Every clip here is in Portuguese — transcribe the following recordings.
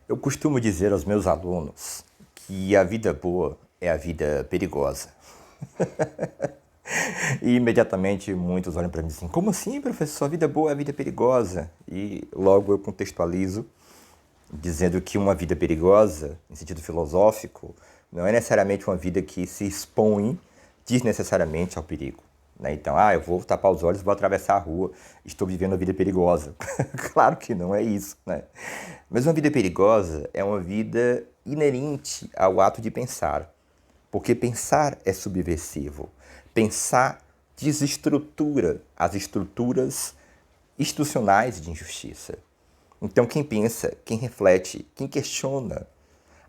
Eu costumo dizer aos meus alunos que a vida boa é a vida perigosa. E imediatamente muitos olham para mim assim: como assim, professor? A vida boa é a vida perigosa? E logo eu contextualizo dizendo que uma vida perigosa, em sentido filosófico, não é necessariamente uma vida que se expõe desnecessariamente ao perigo. Né? Então, eu vou tapar os olhos, vou atravessar a rua, estou vivendo uma vida perigosa. Claro que não é isso, né? Mas uma vida perigosa é uma vida inerente ao ato de pensar, porque pensar é subversivo. Pensar desestrutura as estruturas institucionais de injustiça. Então, quem pensa, quem reflete, quem questiona,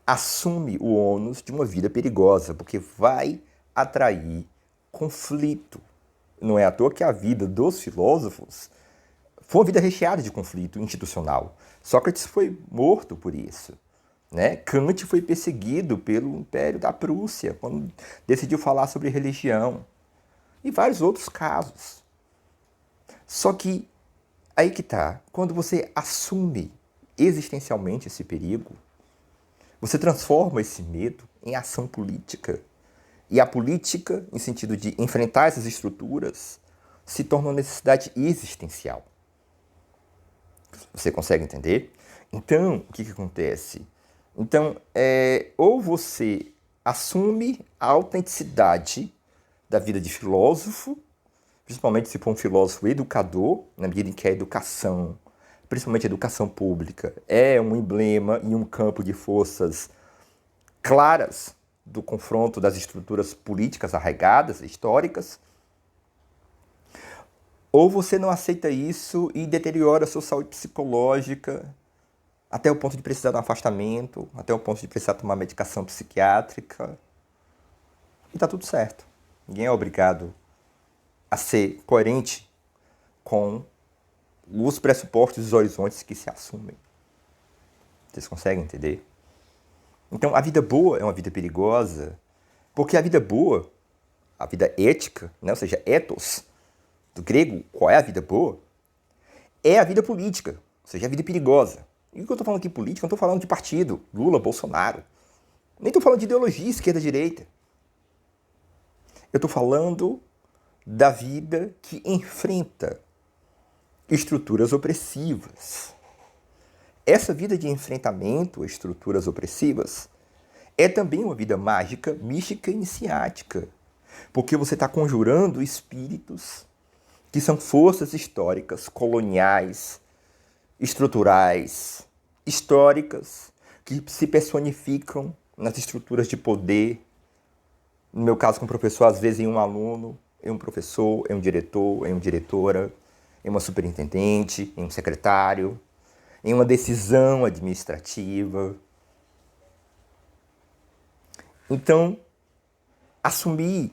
assume o ônus de uma vida perigosa, porque vai atrair conflito. Não é à toa que a vida dos filósofos foi uma vida recheada de conflito institucional. Sócrates foi morto por isso. Né? Kant foi perseguido pelo Império da Prússia quando decidiu falar sobre religião. E vários outros casos. Só que aí que tá, quando você assume existencialmente esse perigo, você transforma esse medo em ação política. E a política, em sentido de enfrentar essas estruturas, se torna uma necessidade existencial. Você consegue entender? Então, o que acontece? Então, ou você assume a autenticidade da vida de filósofo, principalmente se for um filósofo educador, na medida em que a educação, principalmente a educação pública, é um emblema e um campo de forças claras do confronto das estruturas políticas arraigadas, históricas, ou você não aceita isso e deteriora a sua saúde psicológica até o ponto de precisar de um afastamento, até o ponto de precisar tomar medicação psiquiátrica. E tá tudo certo. Ninguém é obrigado a ser coerente com os pressupostos e os horizontes que se assumem. Vocês conseguem entender? Então, a vida boa é uma vida perigosa, porque a vida boa, a vida ética, né? Ou seja, ethos, do grego, qual é a vida boa? É a vida política, ou seja, a vida perigosa. E o que eu estou falando aqui política, eu não estou falando de partido, Lula, Bolsonaro. Nem estou falando de ideologia esquerda-direita. Eu estou falando da vida que enfrenta estruturas opressivas. Essa vida de enfrentamento a estruturas opressivas é também uma vida mágica, mística e iniciática. Porque você está conjurando espíritos que são forças históricas, coloniais, estruturais, históricas, que se personificam nas estruturas de poder. No meu caso, como professor, às vezes em um aluno, em um professor, em um diretor, em uma diretora, em uma superintendente, em um secretário, em uma decisão administrativa. Então, assumir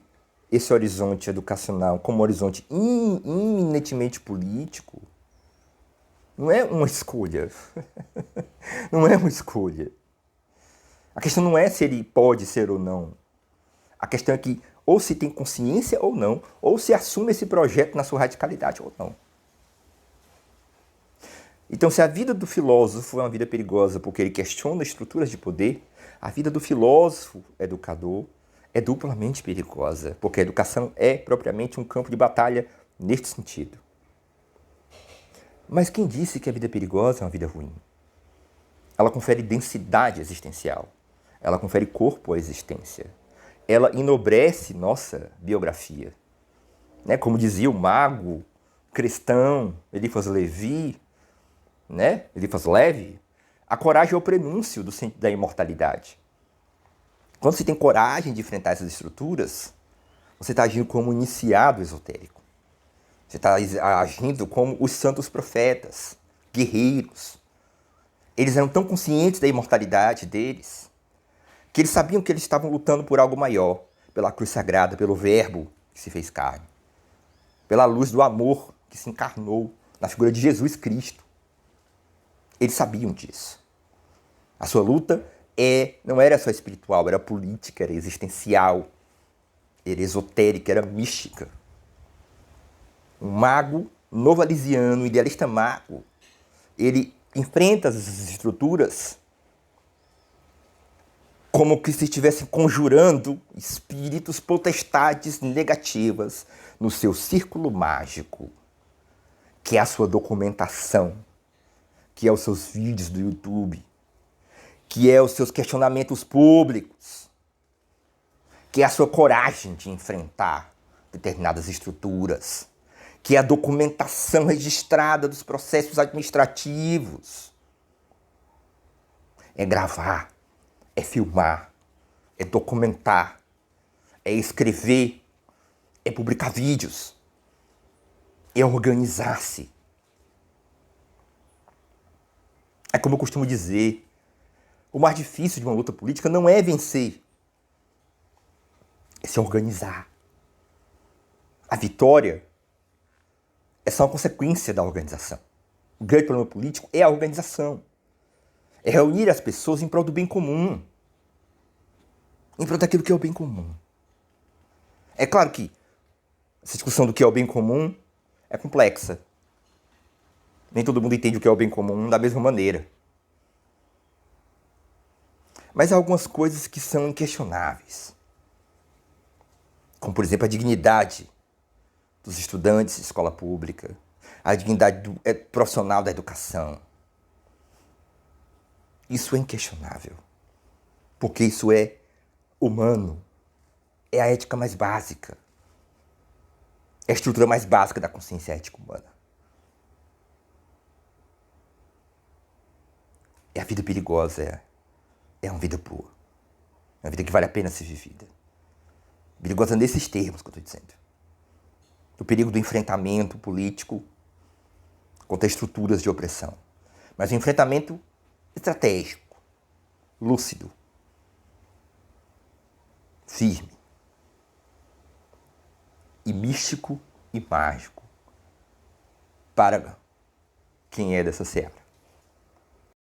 esse horizonte educacional como horizonte iminentemente político não é uma escolha. Não é uma escolha. A questão não é se ele pode ser ou não. A questão é que ou se tem consciência ou não, ou se assume esse projeto na sua radicalidade ou não. Então, se a vida do filósofo é uma vida perigosa porque ele questiona estruturas de poder, a vida do filósofo educador é duplamente perigosa, porque a educação é propriamente um campo de batalha neste sentido. Mas quem disse que a vida perigosa é uma vida ruim? Ela confere densidade existencial, ela confere corpo à existência, ela enobrece nossa biografia. Né? Como dizia o mago cristão Eliphas Levi, né? Eliphas Levi, a coragem é o prenúncio da imortalidade. Quando você tem coragem de enfrentar essas estruturas, você está agindo como um iniciado esotérico. Você está agindo como os santos profetas, guerreiros. Eles eram tão conscientes da imortalidade deles, que eles sabiam que eles estavam lutando por algo maior, pela cruz sagrada, pelo verbo que se fez carne, pela luz do amor que se encarnou na figura de Jesus Cristo. Eles sabiam disso. A sua luta não era só espiritual, era política, era existencial, era esotérica, era mística. Um mago novalisiano, um idealista mago, ele enfrenta as estruturas como que se estivessem conjurando espíritos, potestades negativas no seu círculo mágico, que é a sua documentação, que é os seus vídeos do YouTube, que é os seus questionamentos públicos, que é a sua coragem de enfrentar determinadas estruturas, que é a documentação registrada dos processos administrativos. É gravar, é filmar, é documentar, é escrever, é publicar vídeos, é organizar-se. É como eu costumo dizer, o mais difícil de uma luta política não é vencer, é se organizar. A vitória é só uma consequência da organização. O grande problema político é a organização. É reunir as pessoas em prol do bem comum. Em prol daquilo que é o bem comum. É claro que essa discussão do que é o bem comum é complexa. Nem todo mundo entende o que é o bem comum da mesma maneira. Mas há algumas coisas que são inquestionáveis. Como, por exemplo, a dignidade dos estudantes de escola pública, a dignidade do profissional da educação. Isso é inquestionável, porque isso é humano, é a ética mais básica, é a estrutura mais básica da consciência ética humana. É a vida perigosa, é uma vida boa, é uma vida que vale a pena ser vivida. Perigosa nesses termos que eu estou dizendo. O perigo do enfrentamento político contra estruturas de opressão. Mas um enfrentamento estratégico, lúcido, firme, e místico e mágico para quem é dessa seara.